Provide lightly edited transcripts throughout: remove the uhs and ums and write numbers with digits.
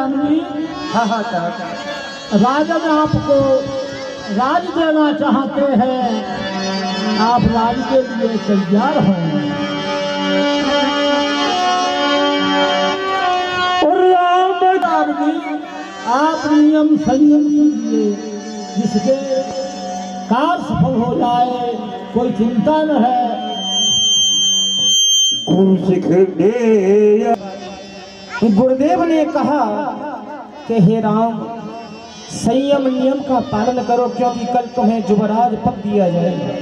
जानवी। हाँ हाँ तात। राजन आपको राज देना चाहते हैं, आप राज के लिए तैयार हैं। और राम जानवी, आप नियम संयम कीजिए, जिसके कार्य सफल हो जाए, कोई चिंता न है। गुरुदेव ने कहा कि हे राम, संयम नियम का पालन करो, क्योंकि कल तुम्हें युवराज पद दिया जाएगा।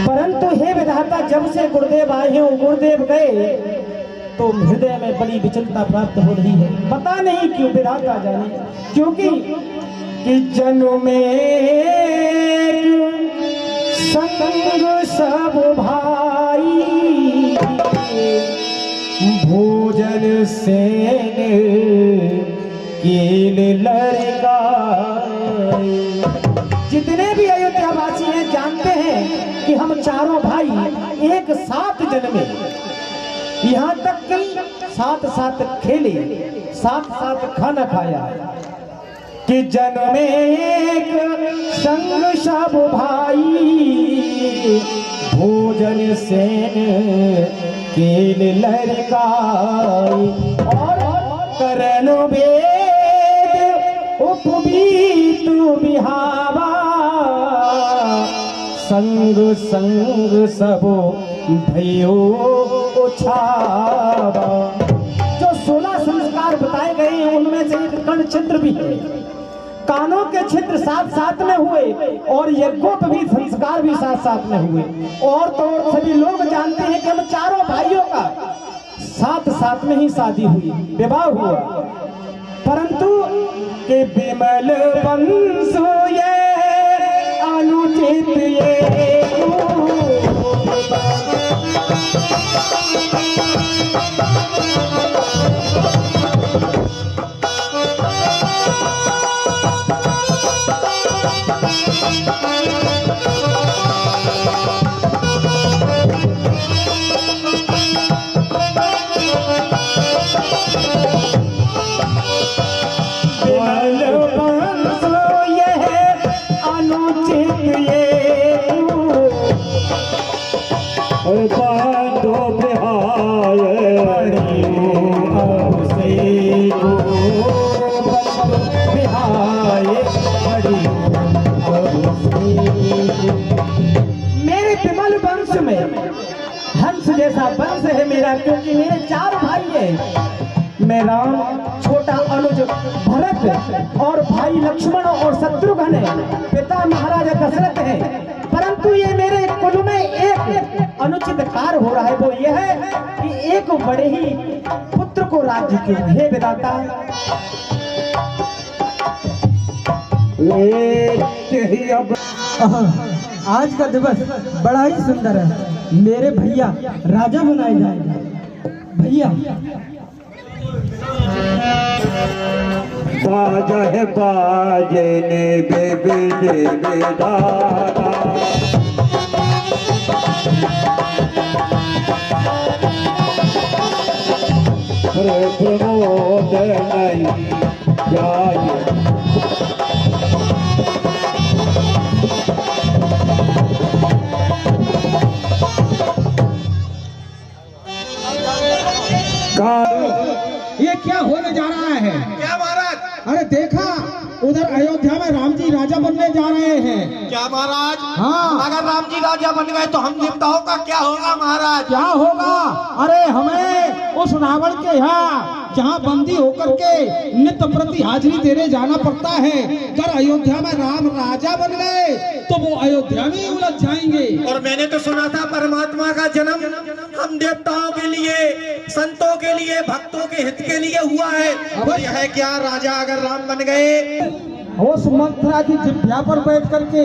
परंतु हे विधाता, जब से गुरुदेव आए हैं और गुरुदेव गए तो हृदय में बड़ी विचलता प्राप्त हो रही है। पता नहीं क्यों, विधाता जाने। क्योंकि कि जन्म में संग सब भाई, भोजन सेन कील लड़का। जितने भी अयोध्या वासी हैं जानते हैं कि हम चारों भाई एक साथ जन्मे, यहाँ तक कि साथ साथ खेले, साथ साथ खाना खाया। कि जन्मे एक संग सब भाई, भोजन सेन कील लड़काई। और करन वेद उपवीत बिहावा, संग संग सबो भयो उछावा। जो 16 संस्कार बताए गए हैं उनमें से एक कर्ण छिद्र भी है। कानों के छिद्र साथ साथ में हुए और यज्ञोपवीत संस्कार भी साथ साथ में हुए। और तो सभी लोग जानते हैं कि हम चारों भाइयों का साथ साथ में ही शादी हुई, विवाह हुआ। परंतु के विमल वंश ये अनुचित ये मेरे विमल वंश में हंस जैसा वंश है मेरा, क्योंकि मेरे 4 भाई हैं। मैं राम, छोटा अनुज भरत और भाई लक्ष्मण और शत्रुघ्न है। पिता महाराजा दशरथ है। परंतु ये मेरे कुल में एक अनुचित कार्य हो रहा है, वो ये है कि एक बड़े ही पुत्र को राज्य क्यों। हे विधाता, आज का दिवस बड़ा ही सुंदर है। मेरे भैया राजा बनाए जाएंगे। भैया बाजा है बाजने बेबे बेदाना, प्रमोद नहीं जाए। ये क्या होने जा रहा है? क्या महाराज? अरे देखा, उधर अयोध्या में राम जी राजा बनने जा रहे हैं। क्या महाराज? हाँ। अगर राम जी राजा बन गए तो हम देवताओं का क्या होगा महाराज? क्या होगा? अरे हमें उस रावण के यहाँ जहाँ बंदी होकर के नित्य प्रति हाजिरी देने जाना पड़ता है। अगर अयोध्या में राम राजा बन गए तो वो अयोध्या में ही उलझ जाएंगे। और मैंने तो सुना था परमात्मा का जन्म हम देवताओं के लिए, संतों के लिए, भक्तों के हित के लिए हुआ है। और यह क्या, राजा अगर राम बन गए, उस मंत्रा की जिभ्या पर बैठ करके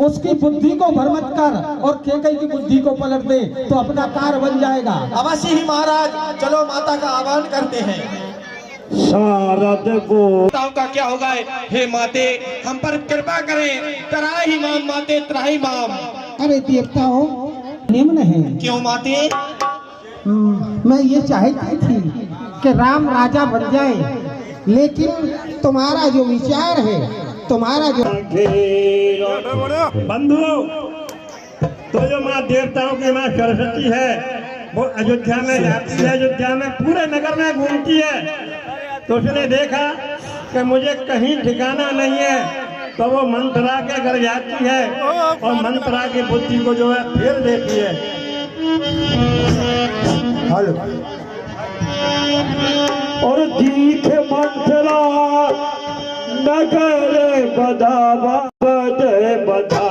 उसकी बुद्धि को भ्रमित कर और केकई की बुद्धि को पलट दे तो अपना कार्य बन जाएगा। अवश्य ही महाराज। चलो माता का आह्वान करते हैं। शारद को का क्या होगा? हे माते, हम पर कृपा करें। तराही माम माते, तराही माम। अरे देवताओं, निम्न है। क्यों माते? मैं ये चाहती थी कि राम राजा बन जाए, लेकिन तुम्हारा जो विचार है, तुम्हारा जो बंधु, तो जो माँ देवताओं की माँ सरस्वती है वो अयोध्या में जाती है, अयोध्या में पूरे नगर में घूमती है। तो उसने देखा कि मुझे कहीं ठिकाना नहीं है, तो वो मंत्रा के घर जाती है और मंत्रा की बुद्धि को जो है फेर देती है। और दीख मंत्रा नगर बधावा बधे बधा,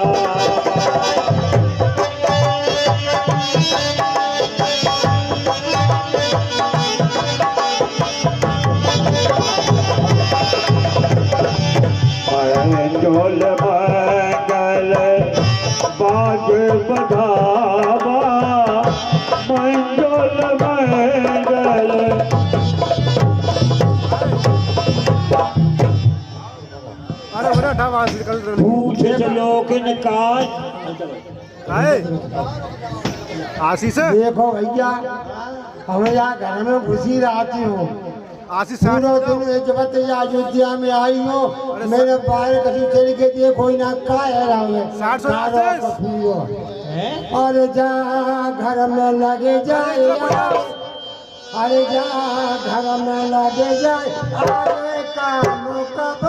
मंजोल मंगल बाग बधावा, मंजोल मंगल। पूछ चलो कि निकाल आशीष देखो भैया, हमें यहाँ घर में घुसी रहती हूँ, आशीष पूरा दिन जब अयोध्या में आई हो, मेरे बाहर कभी चल के देखो ना का है और जा घर में लगे जाए, अरे जा घर में लगे जाए, अरे काम कब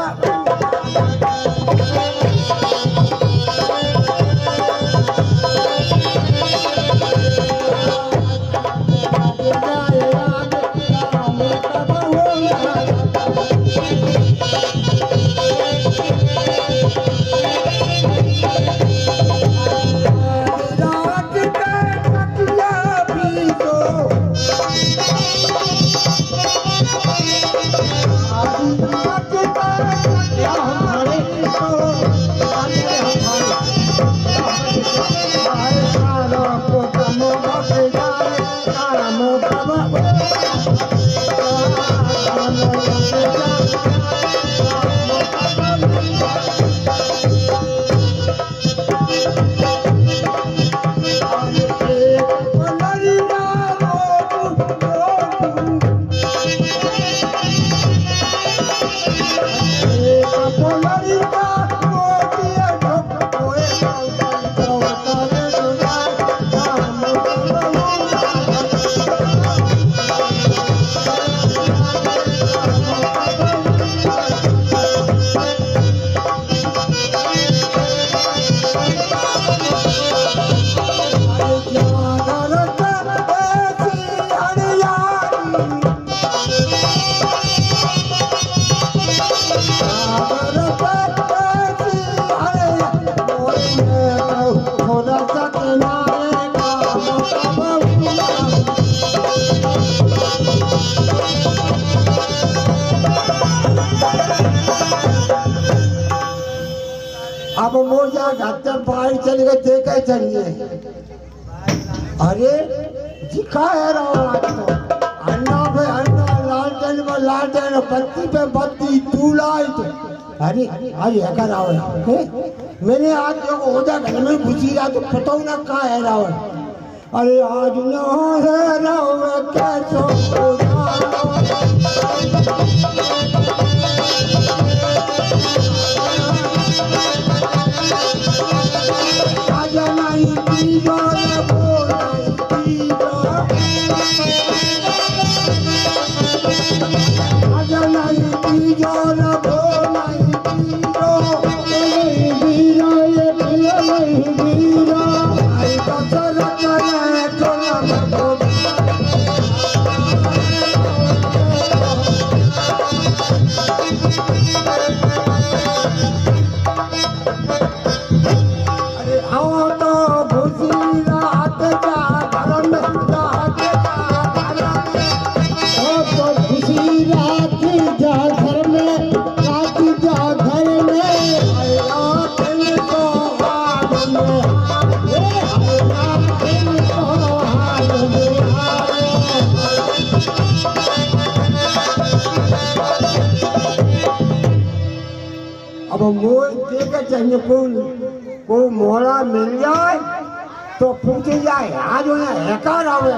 अब मोजा घाटे बाहर चल गए देखा चलिए, अरे जिखा है अन्ना पे अन्ना, लालटेन में लालटेन, बत्ती पे बत्ती, ट्यूबलाइट। अरे आज है का रावण, मैंने आज देखो ओजा घर में घुसी रहा तो पता ना कहाँ है रावण। अरे आज न है रावण कैसो चाहिए को मोड़ा मिल जाए तो पूछे जाए आज उन्हें हैकार आवे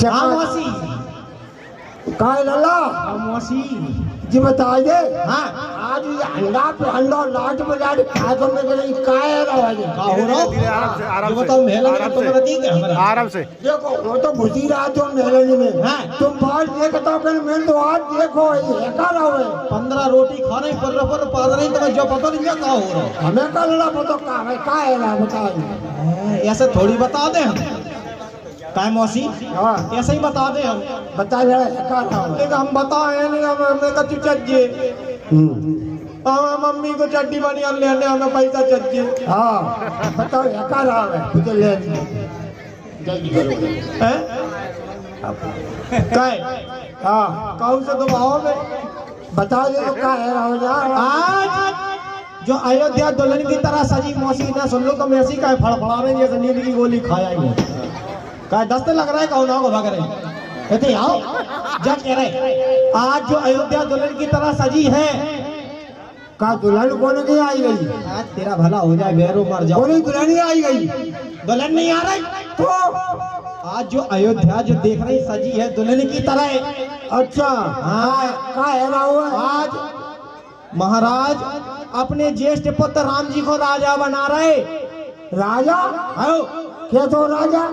खामोशी काय लल्ला मौसी जी बता दे। हाँ आज ये अंडा पे अंडा लाट में लाट खा तो मैं कहीं काय रहा है। का हो रहा धीरे आराम से आराम ये से बताओ मेला में आराम तुम से रखी क्या हमारा आराम से। देखो वो तो घुसी रहा तो मेलनी में। हाँ। तुम बाहर देखता हो मैं तो आज देखो ये का रहा है। 15 रोटी खाने पर पाद नहीं तो जो पता नहीं क्या का हो रहा हमें का लड़ा पता का है काय रहा बताओ। है ऐसे थोड़ी बता दे हम काय मौसी हाँ ऐसे ही बता दे हम बता लड़ा का रहा है। लेकिन हम बताए नहीं हमें का तू चज्जे मम्मी को चड्डी बनी ले आने हमें पैसा चज्जे हाँ बताओ ये का रहा है मुझे ले जल्दी करो। हैं काय हाँ काऊ से तो भाव में बता दे तो का है यार। आज जो अयोध्या दुल्हन की तरह सजी मौसी ना सुन लो तो मैसी का फड़फड़ा रहे जैसे नींद की गोली खाया ही नहीं का दस्त लग रहा है कौन को भाग रहे कहते आओ जब कह रहे आज जो अयोध्या दुल्हन की तरह सजी है का दुल्हन कौन की आई गई। आज तेरा भला हो जाए बेरो मर जाओ कौन दुल्हन ही आई गई। दुल्हन नहीं आ रही तो आज जो अयोध्या जो देख रही सजी है दुल्हन की तरह है। अच्छा हाँ का है रहा हुआ आज महाराज अपने ज्येष्ठ पुत्र राम जी को राजा बना रहे राजा। आओ क्या तो राजा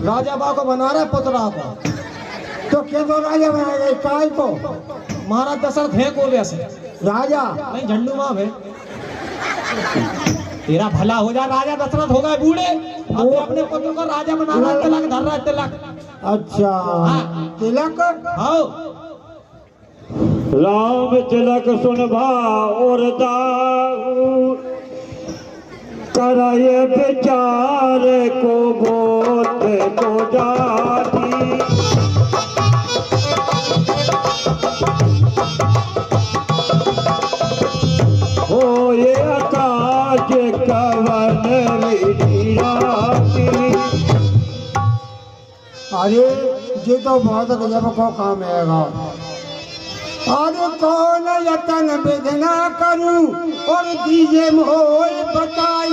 राजा बा को बना रहे पुत्रा को तो क्या तो राजा बना गए काय को महाराज दशरथ है को वैसे राजा नहीं झंडू माँ में तेरा भला हो जाए राजा दशरथ हो गए बूढ़े अब अपने पुत्र को राजा बना रहा है तिलक धर रहा है तिलक। अच्छा हाँ। तिलक आओ राम तिलक सुनभा और दाऊ कराए विचार को बोध को जाती हो ये आकाश कवन विधि। अरे ये तो बहुत गजब को काम है। अरे कौन यतन विधना करूं और दीजे मोह बताई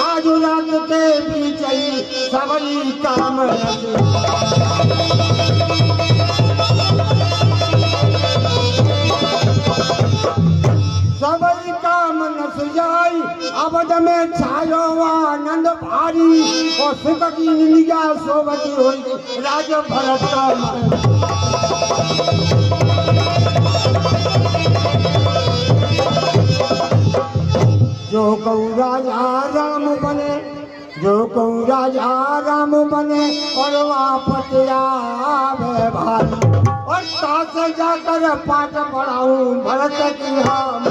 आज रात के बीच सबरी काम सबरी काम नस जाई अवध में छायो आनंद भारी और सुख की निंदिया सोबती हुई राज भरत का जो कहूँ राजा राम बने जो कहूँ राजा राम बने और वापस आवे भाई और साथ जाकर पाठ पढ़ाऊं भरत की हम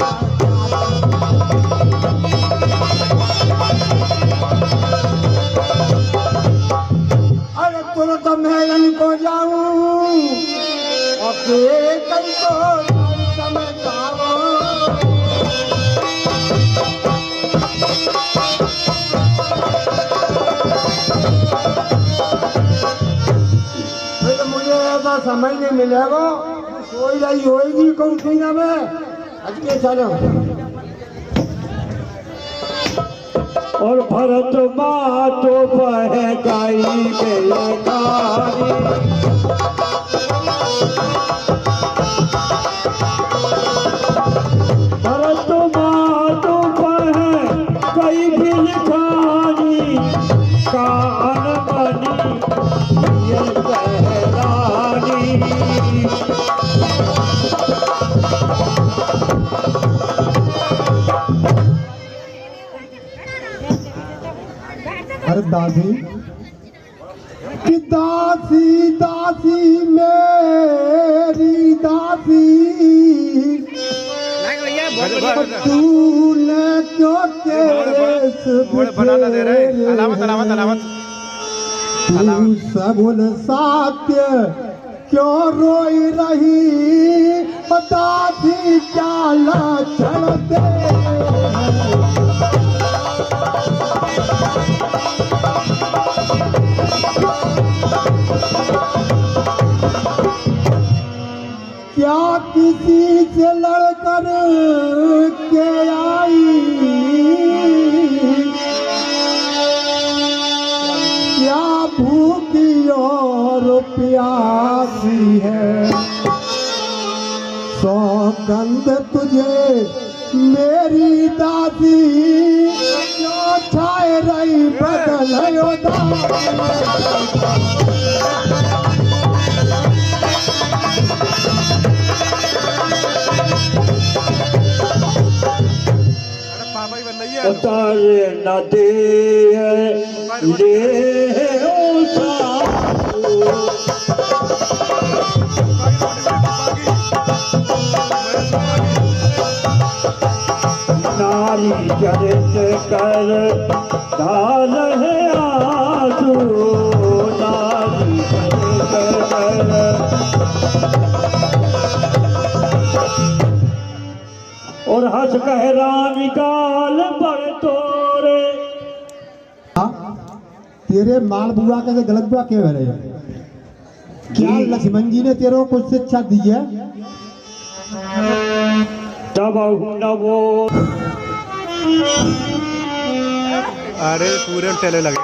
अरे तुरंत मेलन को जाऊं और कल को समय जाऊं। मुझे ऐसा समय नहीं मिलेगा सोई रही होगी कौन सी ना मैं आज के चलो और भरत माँ तो बह गई बेलकारी भरत माँ तो बह गई बिलखानी कान बनी ये सहरानी। अरे दादी कि दासी दासी मेरी दासी तूने क्यों केस बनाना दे रहे अलामत अलामत अलामत तू सगुन सात्य क्यों रोई रही दासी क्या लक्षण दे क्या किसी से लड़कर के आई क्या भूखी और प्यास दासी है। सौगंध तुझे मेरी दासी, जो छाए रही बदल पापा ही बन रही है उतारे न दे ले नारी चरित कर डाल है आंसू, नारी चरित कर। और हंस कह रानी गाल बड़ तोरे। तेरे माल बुआ के गलत बुआ क्यों है रहे? क्या लक्ष्मण जी ने तेरे को कुछ शिक्षा दी है? तब न वो अरे पूरे टेले लगे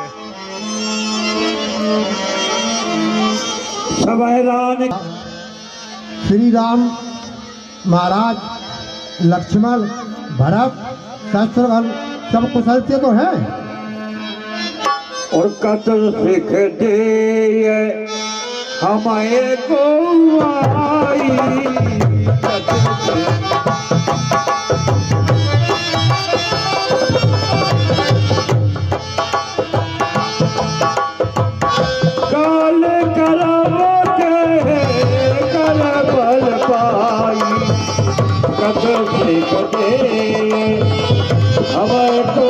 सब रानी। श्री राम महाराज, लक्ष्मण, भरत, शत्रुघ्न सब कुशल से तो हैं। और कतर सिख दे हमें को आई, काल करब के कर बल पाई, कतर सिख दे हमें को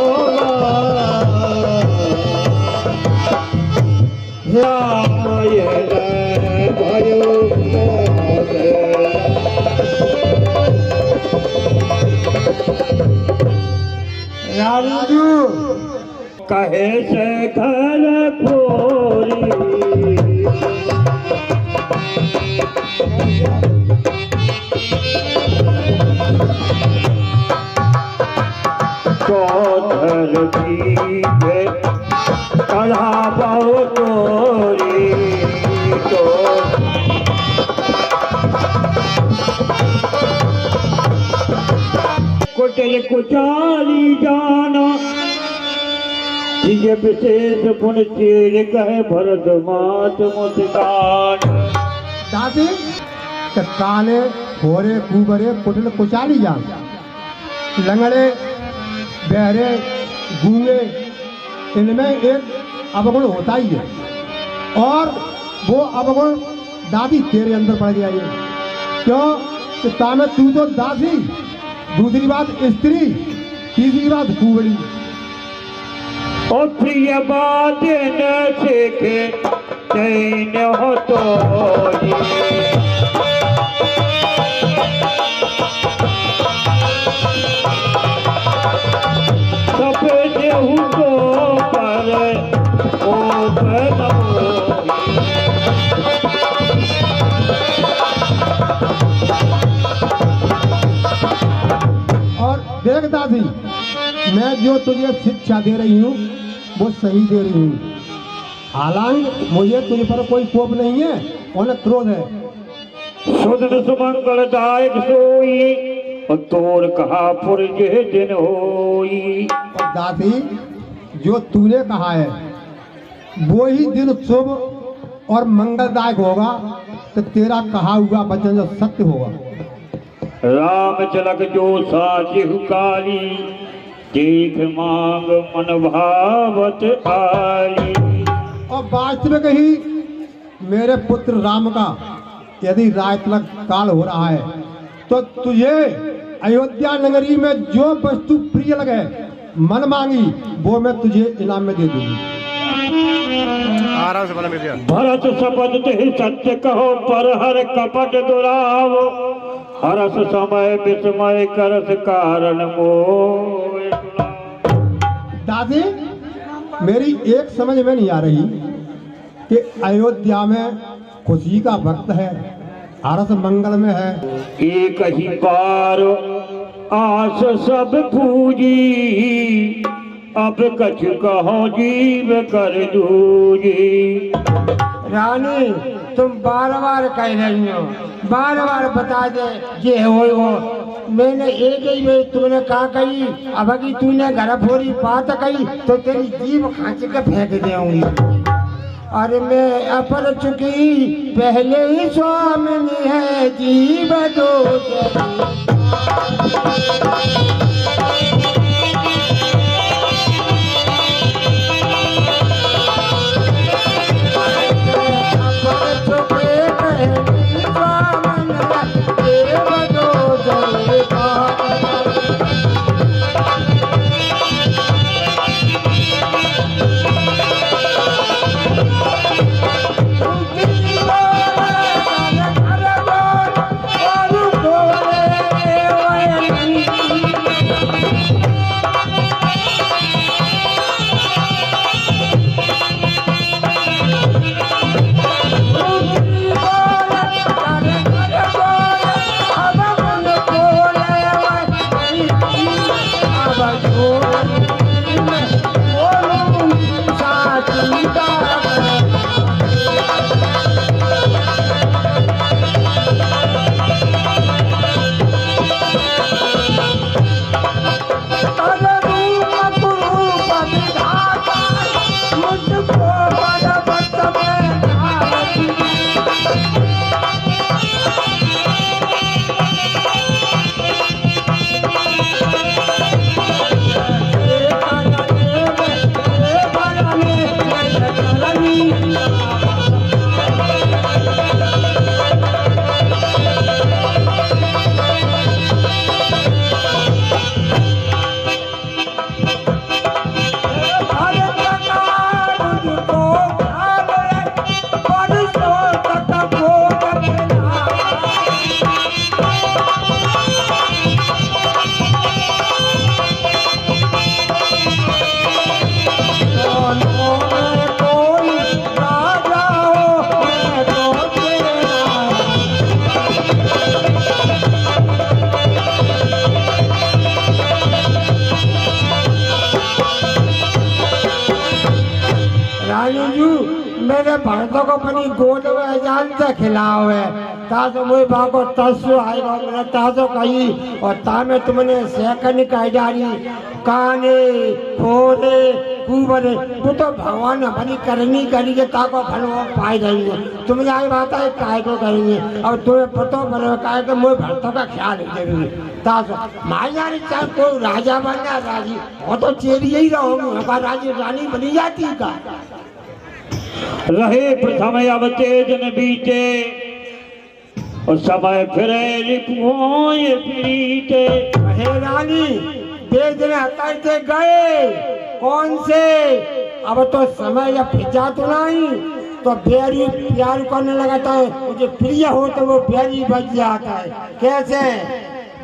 कहे से घर फोरी, कोधर की कढ़ाबो तोरी तो कुटिल कुचाली जाना, ये विशेष पुण्य चीर कहे भरत मात मुस्कान। दादी तो काले घोरे कुबरे कुटिल कुचाली जान, लंगड़े बहरे गूंगे, इनमें एक अवगुण होता ही है। और वो अवगुण दादी तेरे अंदर पड़ गया ये। क्यों कि तामे तू तो दासी, दूसरी बात स्त्री, तीसरी बात कुबड़ी। और प्रिय बात न सीखे चैन हो तो और देख दादी, मैं जो तुझे शिक्षा दे रही हूँ वो सही दे रही हूँ। हालांकि मुझे तुझ पर कोई कोप नहीं है और न क्रोध है। सुदन सुमंगलदायक सोई, और तोर कहा पुरजे दिन होई। और दादी, जो तूने कहा है वो ही दिन शुभ और मंगलदायक होगा, तो तेरा कहा हुआ वचन जो सत्य होगा। राम चलक जो साजिहु काली, देख मांग मन भावत आली। और वास्तविक ही मेरे पुत्र राम का यदि राय तिलक काल हो रहा है, तो तुझे अयोध्या नगरी में जो वस्तु प्रिय लगे, मन मांगी, वो मैं तुझे इनाम में दे दूंगी। आराम से बना मेरे भरत शपथ ही सत्य कहो, पर हर कपट दुराव। हरस समय विस्मय करस कारण मोह। दादी, मेरी एक समझ में नहीं आ रही कि अयोध्या में खुशी का वक्त है, हरस मंगल में है। एक ही बार आस सब पूजी, अब कछु कहो जीव कर दूजी। रानी, तुम बार बार कह रही हो, बार बार बता दे ये हो। मैंने एक ही में तुमने कहा कही, अब अगर तूने घर फोरी बात कही तो तेरी जीभ खांच के फेंक देऊंगी। अरे मैं अपर चुकी पहले ही स्वामिनी है जीव दो मेरे भक्तों को अपनी गोद में जान से खिलाओ है तासो मुझे बाको तस्सो आएगा मेरा तासो कही और तामे तुमने सेकंड कह डाली काने खोरे कुबरे तू तो भगवान अपनी करनी करी के ताको फलवा पाई रही है। तुम यही बात है काय को करेंगे अब तुम्हें पता पड़े काय के मुझे भक्तों का ख्याल जरूरी तासो माई जानी चाहे कोई राजा बनना राजी वो तो चेरी ही रहोगे हमारा राजी रानी बनी जाती का रहे प्रथम अवतेज न बीते और समय फिरे रिपुओं प्रीते। हे रानी देश दिन हटाते गए कौन से अब तो समय या फिजा तो नहीं तो बेरी प्यार करने लगता है मुझे प्रिय हो तो वो बेरी बच जाता है। कैसे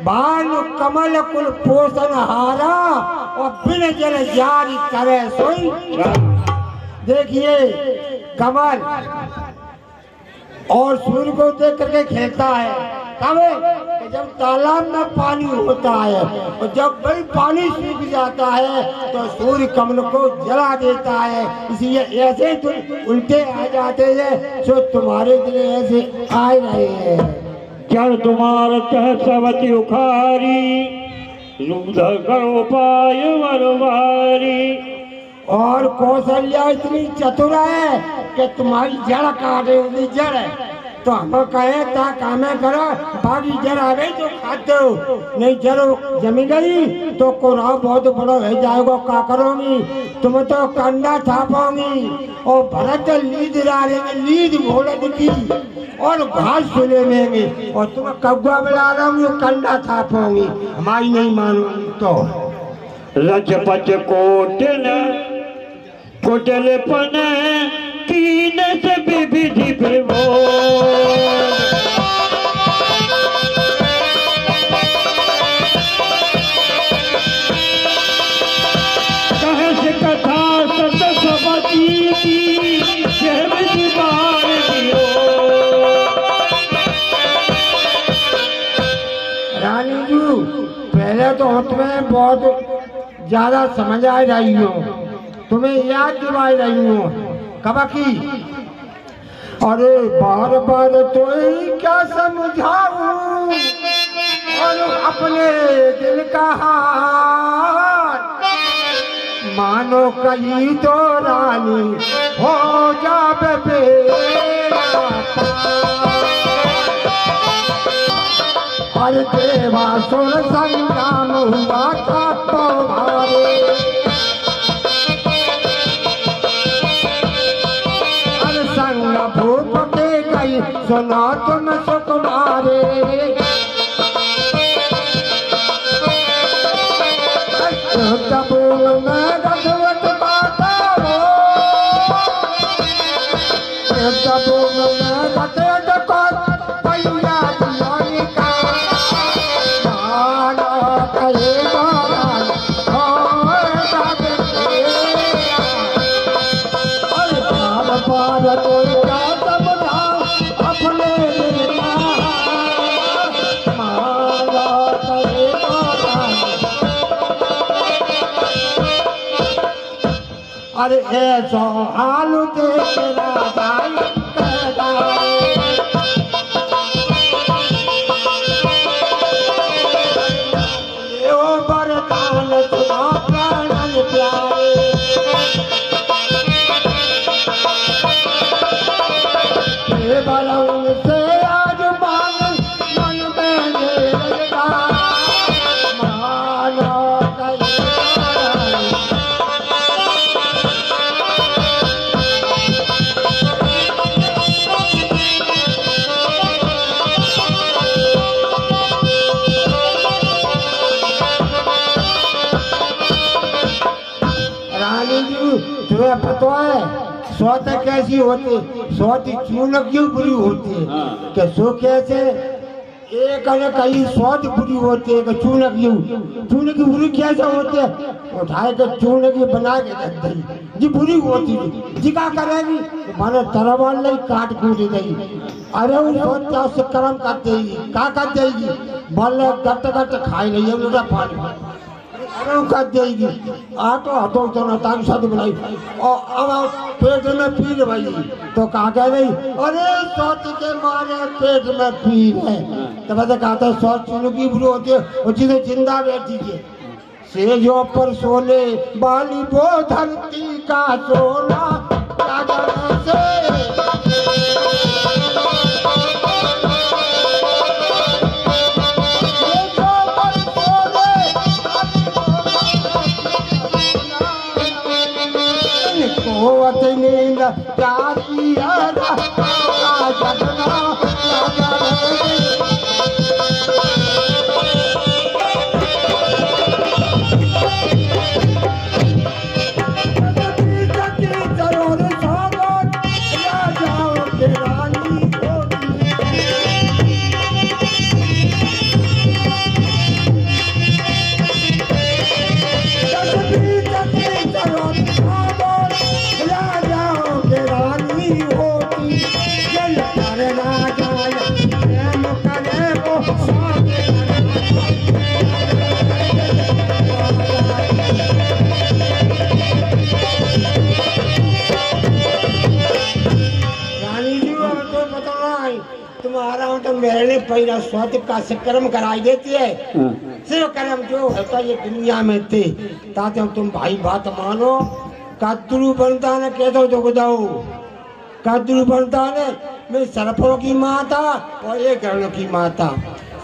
भानु कमल कुल पोषण हारा और बिन जल जारी करे सोई। देखिए कमल और सूर्य को देख करके खेलता है कब जब तालाब में पानी होता है और जब भाई पानी सूख जाता है तो सूर्य कमल को जला देता है। इसलिए ऐसे तुम उल्टे आ जाते हैं जो तुम्हारे दिल ऐसे आ रहे हैं। चल तुम्हार कह सवती उखारी रुद्र करो पाय वरवारी। और कौशल्या इतनी चतुर है कि तुम्हारी जड़ काटे हुई जड़ है तो हम कहे ता कामे करो बाकी जड़ आ गई तो खाते हो नहीं जड़ जमी गई तो कोराव बहुत बड़ा हो जाएगा क्या करोगी तुम तो कंडा थापोगी और भरत लीद डालेंगे लीद घोड़े की और घास सुनेंगे और तुम कब्बा मिला रहा कंडा थापोगी हमारी नहीं मानोगी तो रजपच कोटन कोटलपन कीन से विधि प्रभो कहस कथा सत सबती की दीवार दियो। रानी जी पहले तो तुम्हें बहुत ज्यादा समझ आ रही हो तुम्हें याद दिवा रही हूँ कब की अरे बार बार तो ही क्या समझाऊं और अपने दिल का हाल, मानो कहीं तो रानी हो जावे बेड़ा पार। अरे देवा सुन संग्राम हुआ था तुम्हारे, अरे संग भूप के गई सुना तुम सुकुमारे। जब मैं रघुवत बाता हो, जब मैं रघुवत बाता पैया दियाई का माना करे महाराज हो जावे तेरा। अरे बार बार तो क्या समझाऊं अपने दिल का माना करे महाराज। अरे ऐसा हाल तेरा भाई कहता ओ वरदान सुना प्राणन प्यारे। हे बलौन से आज मांग मन में लगा माना कहीं रानी जी तुम्हें पता है स्वात कैसी होती, स्वात चूनक क्यों बुरी होती है कि सो कैसे एक अलग कहीं स्वाद बुरी होती है कि चूनक क्यों, चूनक की बुरी कैसे होती है, उठाए के चूनक की बना के रख दी जी बुरी होती है जी क्या करेगी माने तरवाल नहीं काट कूट देगी। अरे वो सोचता उससे कर्म कर देगी क्या कर देगी बोले गट गट खाई नहीं है उनका पानी कर देगी आटो हटो तो ना ताकि शादी बनाई और अब पेट में पीर भाई तो कहा कह रही अरे सोच के मारे पेट में पीर है तो वैसे कहता है सोच चुनू की बुरी होती है और जिसे जिंदा बैठी है सेजों पर सोने बाली वो धरती का सोना से नींद प्यारी जगना तुम्हारा तो मेरे ने पहला स्वाद का कर्म कराई देती है सिर्फ कर्म जो होता ये दुनिया में थे ताते तुम भाई बात मानो कद्रू बनता ने कैसे जो बताओ कद्रू बनता ने मैं सर्पों की माता और एक गरणों की माता।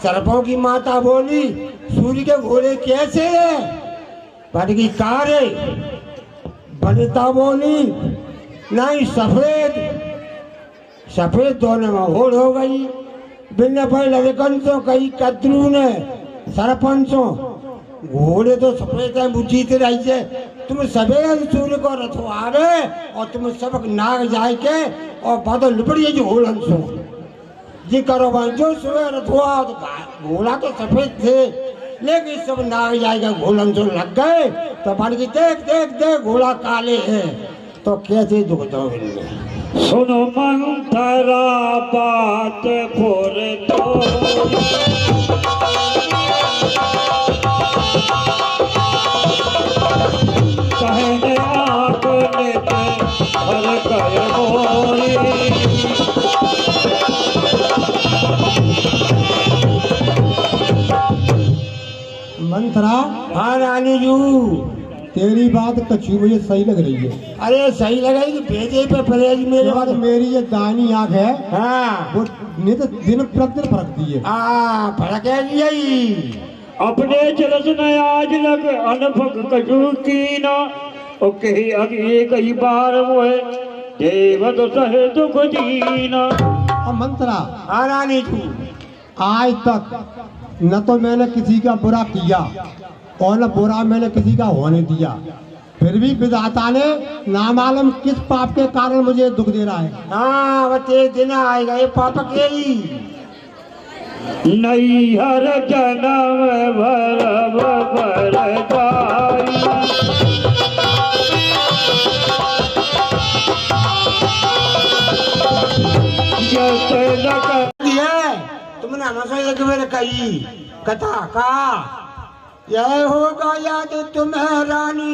सर्पों की माता बोली सूर्य के घोड़े कैसे है बन की कार है बनता बोली नहीं सफेद सफेद दोनों में होड़ हो गई बिना पहले लड़कनों कई कद्रू ने सरपंचों घोड़े तो सफेद है बुझीते रही है तुम सफेद सूर्य को रथवारे और तुम सबक नाग जाए के और बादल लिपड़िए जो घोड़न सो जी करो भाई जो सुबह रथवा तो घोड़ा तो सफेद थे लेकिन सब नाग जाएगा घोड़न सो लग गए तो बन की देख देख देख घोड़ा काले है तो कैसे दुख दो सुनो मंथरा बात फुर दो कहने आपने हर कर बोली मंत्रा, हाँ रानी जू। तेरी बात कच्ची मुझे सही लग रही है। अरे सही लगाई कि भेजे पे परहेज मेरे और वाले। मेरी ये दाहिनी आंख है हाँ वो नहीं तो दिन प्रतिदिन फरकती है। फर्क है यही। अपने चरस न आज लग अनफक कछु कीना ओ कही अगी कई बार मोहे देवत सहे दुख दीना। अब मंत्रा, हाँ रानी जू। आज तक न तो मैंने किसी का बुरा किया और न बुरा मैंने किसी का होने दिया, फिर भी विधाता ने नामालूम किस पाप के कारण मुझे दुख दे रहा है। हाँ वो तेरे दिन आएगा ये पाप के ही। नई हर जन्म भरम भर जाई जैसे लग तुमने हमेशा मेरे कही कथा का यह होगा याद तुम्हें रानी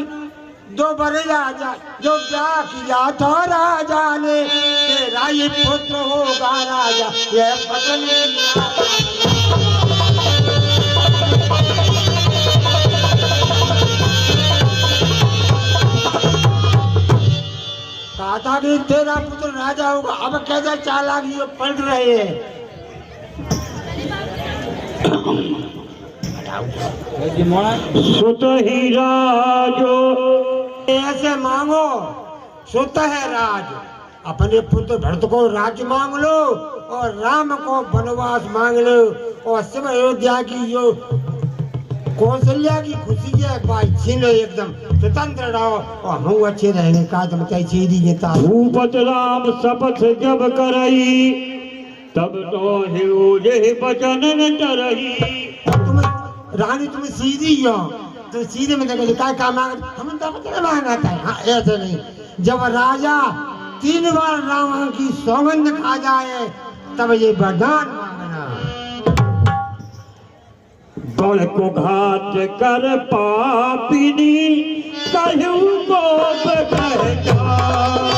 दोबारा राजा जो ब्याह किया था राजा ने तेरा ये पुत्र होगा राजा यह पतन कहा था कि तेरा पुत्र राजा होगा। अब कैसे चालाक ये पलट रहे हैं। सुत ही राजो ऐसे मांगो सुत है राज। अपने पुत्र भरत को राज्य मांग लो और राम को वनवास मांग लो और सब अयोध्या की जो कौशल्या की खुशी है भाई छीन लो, एकदम स्वतंत्र रहो और हम अच्छे रहेंगे। कहा तुम कैसे दीजिए भूपत राम शपथ जब करई तब तो हिरोजे बचन न डरई। तुम रानी तुम सीधी हो तो सीधे में देखो क्या काम मांग हम तो मतलब मांगा था। हाँ ऐसे नहीं, जब राजा 3 बार रावण की सौगंध खा जाए तब ये वरदान मांगना। बड़ को घात कर पापिनी कहूँ को कह जा